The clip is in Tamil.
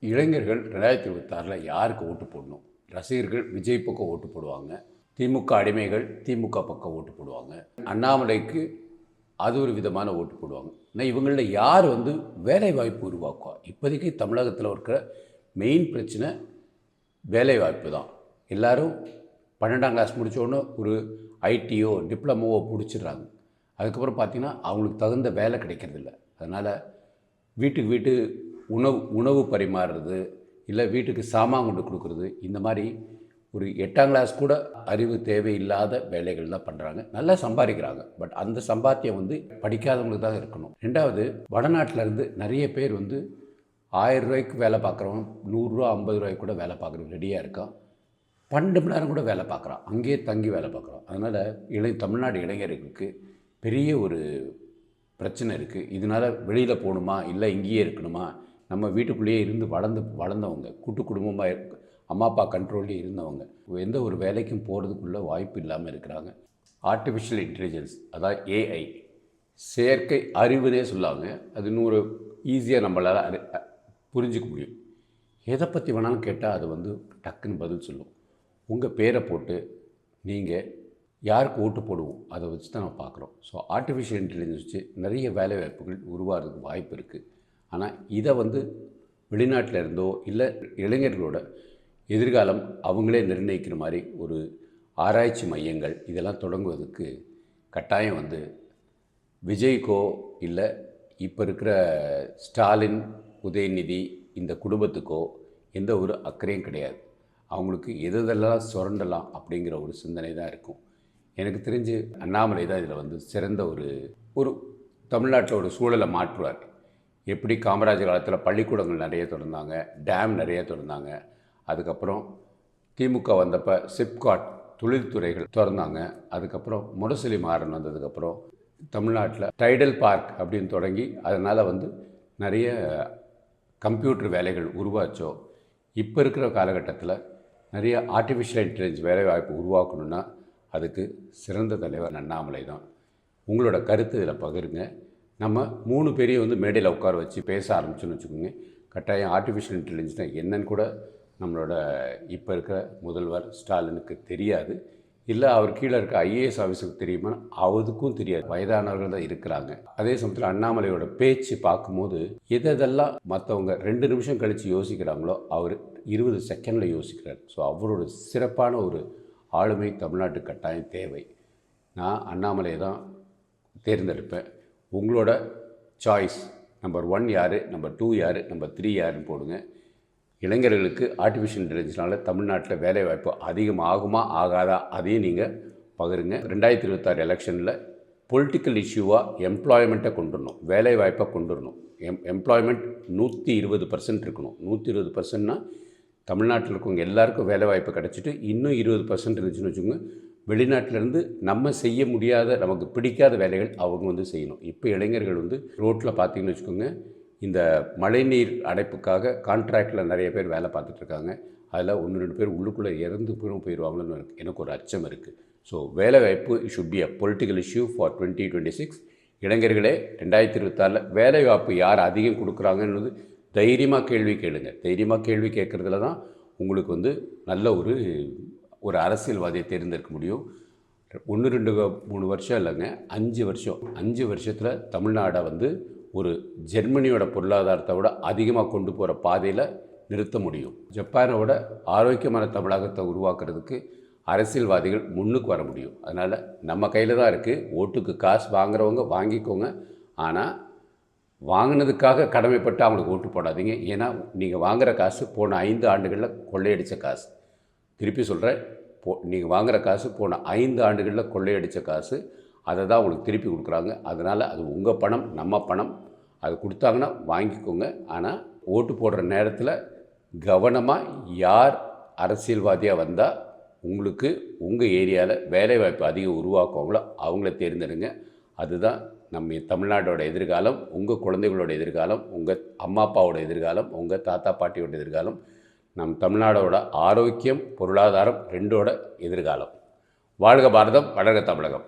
இளைஞர்கள் 2026 யாருக்கு ஓட்டு போடணும்? ரசிகர்கள் விஜய் பக்கம் ஓட்டு போடுவாங்க. திமுக அடிமைகள் திமுக பக்கம் ஓட்டு போடுவாங்க. அண்ணாமலைக்கு அது ஒரு விதமான ஓட்டு போடுவாங்க. ஆனால் இவங்களில் யார் வேலைவாய்ப்பு உருவாக்குவா? இப்போதைக்கு தமிழகத்தில் இருக்கிற மெயின் பிரச்சனை வேலைவாய்ப்பு தான். எல்லோரும் 12ஆம் கிளாஸ் முடித்தோடனே ஒரு ஐடியோ டிப்ளமோவோ பிடிச்சிடுறாங்க. அதுக்கப்புறம் பார்த்திங்கன்னா அவங்களுக்கு தகுந்த வேலை கிடைக்கிறதில்ல. அதனால் வீட்டுக்கு உணவு பரிமாறுறது, இல்லை வீட்டுக்கு சாமான் கொண்டு கொடுக்குறது, இந்த மாதிரி ஒரு 8ஆம் கிளாஸ் கூட அறிவு தேவையில்லாத வேலைகள் தான் பண்ணுறாங்க. நல்லா சம்பாதிக்கிறாங்க. பட் அந்த சம்பாத்தியம் படிக்காதவங்களுக்கு தான் இருக்கணும். ரெண்டாவது, வடநாட்டிலேருந்து நிறைய பேர் 1000 ரூபாய்க்கு வேலை பார்க்குறவன் 100 ரூபா 50 ரூபாய்க்கு கூட வேலை பார்க்குறதுக்கு ரெடியாக இருக்கான். 12 மணி நேரம் கூட வேலை பார்க்குறான். அங்கேயே தங்கி வேலை பார்க்குறான். அதனால் தமிழ்நாடு இளைஞர்களுக்கு பெரிய ஒரு பிரச்சனை இருக்குது. இதனால் வெளியில் போகணுமா, இல்லை இங்கேயே இருக்கணுமா? நம்ம வீட்டுக்குள்ளேயே இருந்து வளர்ந்தவங்க, கூட்டு குடும்பமாக அம்மா அப்பா கண்ட்ரோல்லே இருந்தவங்க எந்த ஒரு வேலைக்கும் போகிறதுக்குள்ள வாய்ப்பு இல்லாமல் இருக்கிறாங்க. ஆர்டிஃபிஷியல் இன்டெலிஜென்ஸ், அதாவது ஏஐ, செயற்கை அறிவுனே சொல்லாங்க. அது இன்னொரு ஈஸியாக நம்மளால் புரிஞ்சிக்க முடியும். எதை பற்றி வேணாலும் கேட்டால் அது டக்குன்னு பதில் சொல்லும். உங்கள் பேரை போட்டு நீங்கள் யாருக்கு ஓட்டு போடுவோம் அதை வச்சு தான் நம்ம பார்க்குறோம். ஸோ ஆர்டிஃபிஷியல் இன்டெலிஜென்ஸ் வச்சு நிறைய வேலை வாய்ப்புகள் உருவாகிறதுக்கு வாய்ப்பு இருக்குது. ஆனால் இதை வெளிநாட்டில் இருந்தோ இல்லை இளைஞர்களோட எதிர்காலம் அவங்களே நிர்ணயிக்கிற மாதிரி ஒரு ஆராய்ச்சி மையங்கள் இதெல்லாம் தொடங்குவதற்கு கட்டாயம் விஜய்க்கோ இல்லை இப்போ இருக்கிற ஸ்டாலின், உதயநிதி இந்த குடும்பத்துக்கோ எந்த ஒரு அக்கறையும் கிடையாது. அவங்களுக்கு எதெல்லாம் சுரண்டலாம் அப்படிங்கிற ஒரு சிந்தனை தான் இருக்கும். எனக்கு தெரிஞ்சு அண்ணாமலை தான் இதில் சிறந்த ஒரு தமிழ்நாட்டில் ஒரு சூழலை மாற்றுவார். எப்படி காமராஜர் காலத்தில் பள்ளிக்கூடங்கள் நிறைய திறந்தாங்க, டேம் நிறைய திறந்தாங்க. அதுக்கப்புறம் திமுக வந்தப்போ சிப்காட் தொழில்துறைகள் திறந்தாங்க. அதுக்கப்புறம் முரசொலி மாறன் வந்ததுக்கப்புறம் தமிழ்நாட்டில் டைடல் பார்க் அப்படின்னு தொடங்கி அதனால் நிறைய கம்ப்யூட்டர் வேலைகள் உருவாச்சோ, இப்போ இருக்கிற காலகட்டத்தில் நிறைய ஆர்டிஃபிஷியல் இன்டெலிஜென்ஸ் வேலை வாய்ப்பு உருவாக்கணுன்னா அதுக்கு சிறந்த தலைவர் அண்ணாமலை தான். உங்களோட கருத்து இதில் பகிருங்க. நம்ம 3 பேரையும் மேடையில் உட்கார வச்சு பேச ஆரம்பிச்சோன்னு வச்சுக்கோங்க. கட்டாயம் ஆர்டிஃபிஷியல் இன்டெலிஜென்ஸ்னால் என்னன்னு கூட நம்மளோட இப்போ இருக்கிற முதல்வர் ஸ்டாலினுக்கு தெரியாது. இல்லை அவர் கீழே இருக்க ஐஏஎஸ் ஆஃபீஸருக்கு தெரியுமா, அதுக்கும் தெரியாது. வயதானவர்கள் தான் இருக்கிறாங்க. அதே சமயத்தில் அண்ணாமலையோட பேச்சு பார்க்கும்போது எதெல்லாம் மற்றவங்க 2 நிமிஷம் கழித்து யோசிக்கிறாங்களோ அவர் 20 செகண்டில் யோசிக்கிறார். ஸோ அவரோட சிறப்பான ஒரு ஆளுமை தமிழ்நாட்டு கட்டாயம் தேவை. நான் அண்ணாமலையை தான் தேர்ந்தெடுப்பேன். உங்களோட சாய்ஸ் நம்பர் 1 யார், நம்பர் 2 யார், நம்பர் 3 யாருன்னு போடுங்க. இளைஞர்களுக்கு ஆர்டிஃபிஷியல் இன்டெலிஜென்ஸ்னால தமிழ்நாட்டில் வேலைவாய்ப்பு அதிகமாகுமா ஆகாதா அதையும் நீங்கள் பகிருங்க. 2026 எலெக்ஷனில் பொலிட்டிக்கல் இஷ்யூவாக எம்ப்ளாய்மெண்ட்டை கொண்டு வரணும், வேலைவாய்ப்பை கொண்டு வரணும். எம்ப்ளாய்மெண்ட் 120% இருக்கணும். 120%னா தமிழ்நாட்டில் இருக்கவங்க எல்லாருக்கும் வேலைவாய்ப்பு கிடச்சிட்டு இன்னும் 20% இருந்துச்சுன்னு வச்சுக்கோங்க. வெளிநாட்டிலேருந்து நம்ம செய்ய முடியாத, நமக்கு பிடிக்காத வேலைகள் அவங்க செய்யணும். இப்போ இளைஞர்கள் ரோட்டில் பார்த்தீங்கன்னு வச்சுக்கோங்க, இந்த மழைநீர் அடைப்புக்காக கான்ட்ராக்டில் நிறைய பேர் வேலை பார்த்துட்ருக்காங்க. அதில் 1-2 பேர் உள்ளுக்குள்ளே இறந்து போயிடுவாங்களோன்னு எனக்கு ஒரு அச்சம் இருக்குது. ஸோ வேலைவாய்ப்பு should be a political issue for 2026. இளைஞர்களே, 2026 வேலைவாய்ப்பு யார் அதிகம் கொடுக்குறாங்கன்னு தைரியமாக கேள்வி கேளுங்க. தைரியமாக கேள்வி கேட்குறதுல தான் உங்களுக்கு நல்ல ஒரு அரசியல்வாதியை தேர்ந்தெடுக்க முடியும். 1, 2, 3 வருஷம் இல்லைங்க, 5 வருஷம். 5 வருஷத்தில் தமிழ்நாடை ஒரு ஜெர்மனியோட பொருளாதாரத்தை விட அதிகமாக கொண்டு போகிற பாதையில் நிறுத்த முடியும். ஜப்பானோட ஆரோக்கியமான தமிழகத்தை உருவாக்குறதுக்கு அரசியல்வாதிகள் முன்னுக்கு வர முடியும். அதனால் நம்ம கையில் தான் இருக்குது. ஓட்டுக்கு காசு வாங்குறவங்க வாங்கிக்கோங்க. ஆனால் வாங்கினதுக்காக கடமைப்பட்டு அவங்களுக்கு ஓட்டு போடாதீங்க. ஏன்னா நீங்கள் வாங்குகிற காசு போன 5 ஆண்டுகளில் கொள்ளையடித்த காசு. திருப்பி சொல்கிறேன், நீங்கள் வாங்குகிற காசு போன 5 ஆண்டுகளில் கொள்ளையடித்த காசு. அதை தான் உங்களுக்கு திருப்பி கொடுக்குறாங்க. அதனால் அது உங்கள் பணம், நம்ம பணம். அது கொடுத்தாங்கன்னா வாங்கிக்கோங்க. ஆனால் ஓட்டு போடுற நேரத்தில் கவனமாக யார் அரசியல்வாதியாக வந்தால் உங்களுக்கு உங்கள் ஏரியாவில் வேலைவாய்ப்பு அதிகம் உருவாக்குவாங்களோ அவங்கள தேர்ந்தெடுங்க. அதுதான் நம்ம தமிழ்நாட்டோட எதிர்காலம், உங்கள் குழந்தைகளோட எதிர்காலம், உங்கள் அம்மா அப்பாவோட எதிர்காலம், உங்கள் தாத்தா பாட்டியோட எதிர்காலம், நம் தமிழ்நாடோட ஆரோக்கியம், பொருளாதாரம் 2ஓட எதிர்காலம். வாழ்க பாரதம், வளர்க தமிழகம்.